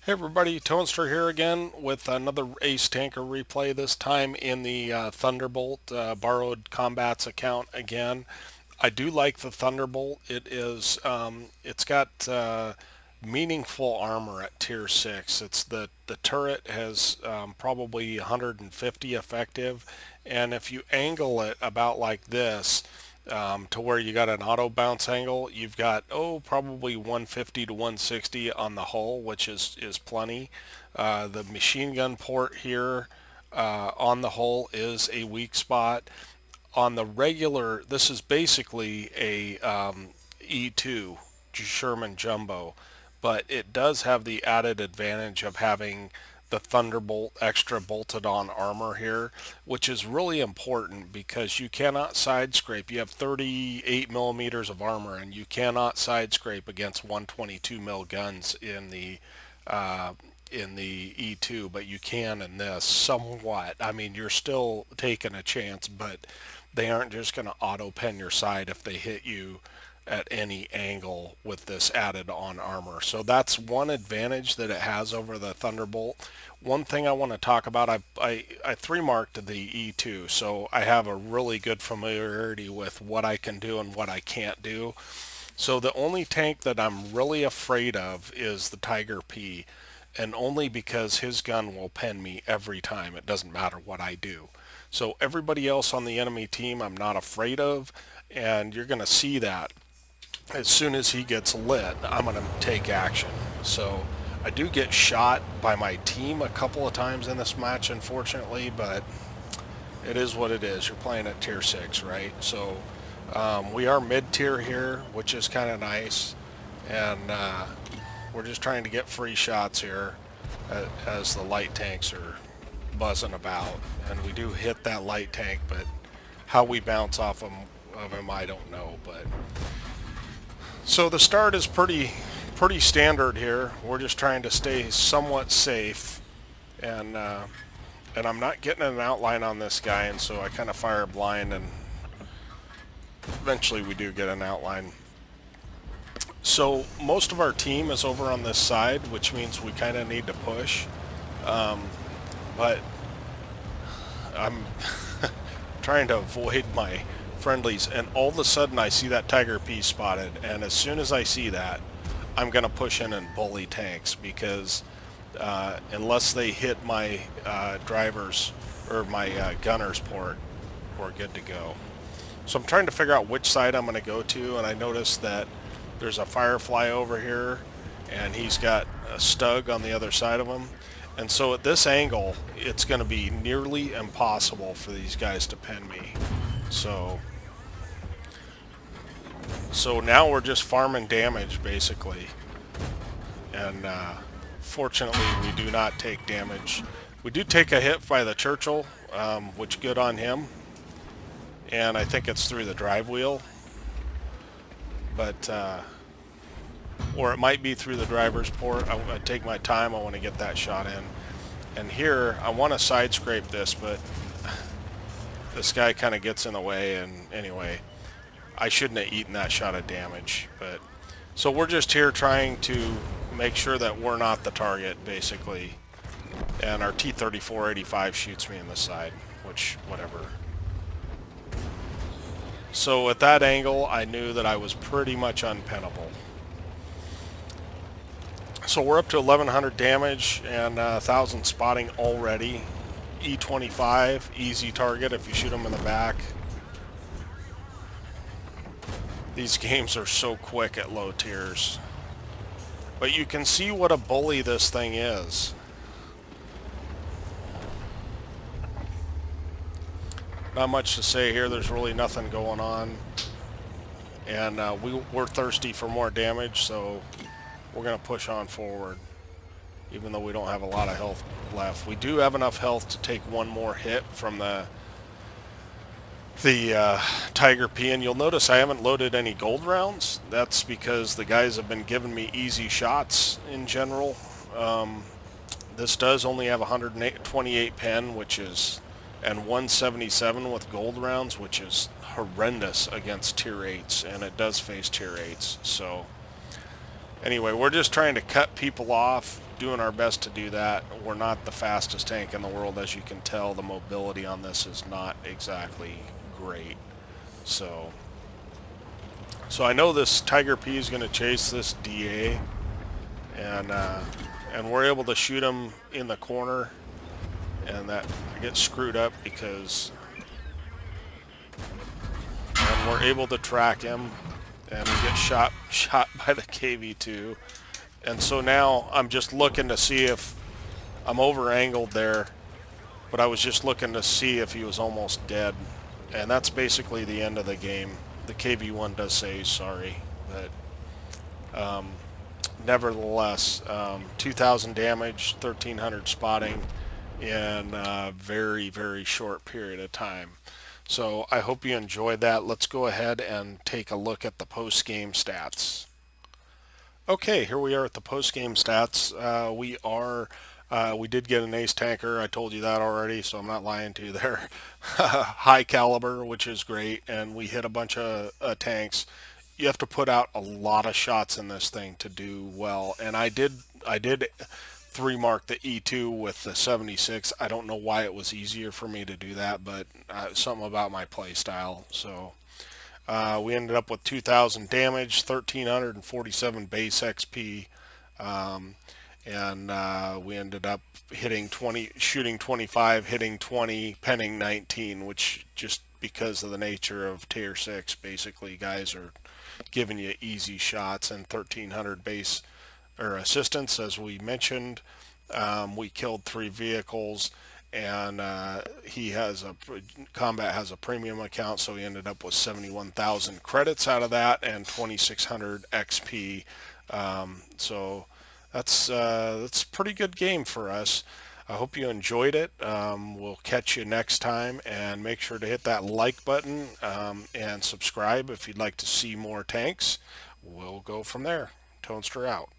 Hey everybody, Toaster here again with another Ace Tanker replay, this time in the Thunderbolt borrowed combats account again. I do like the Thunderbolt. It's got meaningful armor at tier 6. The turret has probably 150 effective, and if you angle it about like this, to where you got an auto bounce angle, you've got probably 150 to 160 on the hull, which is plenty. The machine gun port here on the hull is a weak spot. On the regular, this is basically a E2 Sherman Jumbo, but it does have the added advantage of having the Thunderbolt extra bolted on armor here, which is really important because you cannot side scrape. You have 38 millimeters of armor, and you cannot side scrape against 122 mil guns uh, in the E2, but you can in this somewhat. I mean, you're still taking a chance, but they aren't just going to auto pen your side if they hit you at any angle with this added on armor. So that's one advantage that it has over the Thunderbolt. One thing I want to talk about, I 3-marked the E2, so I have a really good familiarity with what I can do and what I can't do. So the only tank that I'm really afraid of is the Tiger P, and only because his gun will pen me every time. It doesn't matter what I do. So everybody else on the enemy team I'm not afraid of, and you're going to see that as soon as he gets lit, I'm going to take action. So I do get shot by my team a couple of times in this match, unfortunately, but it is what it is. You're playing at tier 6, right? So we are mid-tier here, which is kind of nice, and we're just trying to get free shots here as the light tanks are buzzing about. And we do hit that light tank, but how we bounce off of him, I don't know. But so the start is pretty standard here. We're just trying to stay somewhat safe, and I'm not getting an outline on this guy, and so I kind of fire blind, and eventually we do get an outline. So most of our team is over on this side, which means we kind of need to push. But I'm trying to avoid my friendlies, and all of a sudden I see that Tiger P spotted, and as soon as I see that, I'm going to push in and bully tanks, because unless they hit my drivers or my gunner's port, we're good to go. So I'm trying to figure out which side I'm going to go to, and I noticed that there's a Firefly over here, and he's got a Stug on the other side of him. And so at this angle, it's going to be nearly impossible for these guys to pin me. So now we're just farming damage, basically. And fortunately, we do not take damage. We do take a hit by the Churchill, which good on him. And I think it's through the drive wheel. But or it might be through the driver's port. I take my time. I want to get that shot in. And here, I want to side scrape this, but this guy kind of gets in the way. And anyway, I shouldn't have eaten that shot of damage. But so we're just here trying to make sure that we're not the target, basically. And our T-34-85 shoots me in the side, which, whatever. So at that angle, I knew that I was pretty much unpennable. So we're up to 1100 damage and 1000 spotting already. E25, easy target if you shoot them in the back. These games are so quick at low tiers. But you can see what a bully this thing is. Not much to say here. There's really nothing going on. And we're thirsty for more damage, so we're going to push on forward, even though we don't have a lot of health left. We do have enough health to take one more hit from the Tiger P, and you'll notice I haven't loaded any gold rounds. That's because the guys have been giving me easy shots in general. This does only have 128 pen, which is, and 177 with gold rounds, which is horrendous against tier 8s, and it does face tier 8s. So anyway, we're just trying to cut people off, doing our best to do that. We're not the fastest tank in the world, as you can tell. The mobility on this is not exactly great. So, so I know this Tiger P is going to chase this DA, and we're able to shoot him in the corner, and that I get screwed up because, and we're able to track him, and we get shot by the KV2. And so now I'm just looking to see if I'm over angled there, but I was just looking to see if he was almost dead. And that's basically the end of the game. The KV1 does say sorry, but nevertheless, 2,000 damage, 1,300 spotting in a very, very short period of time. So I hope you enjoyed that. Let's go ahead and take a look at the post-game stats. Okay, here we are at the post-game stats. We did get an ace tanker. I told you that already, so I'm not lying to you there. High caliber, which is great, and we hit a bunch of tanks. You have to put out a lot of shots in this thing to do well, and I did 3-mark the E2 with the 76. I don't know why it was easier for me to do that, but something about my play style. So we ended up with 2,000 damage, 1,347 base XP, and we ended up hitting 20, shooting 25, hitting 20, penning 19, which just because of the nature of tier 6, basically guys are giving you easy shots, and 1,300 base or assistance, as we mentioned. We killed 3 vehicles, and combat has a premium account, so he ended up with 71,000 credits out of that and 2,600 XP. So that's a pretty good game for us. I hope you enjoyed it. We'll catch you next time, and make sure to hit that like button and subscribe if you'd like to see more tanks. We'll go from there. Toadster out.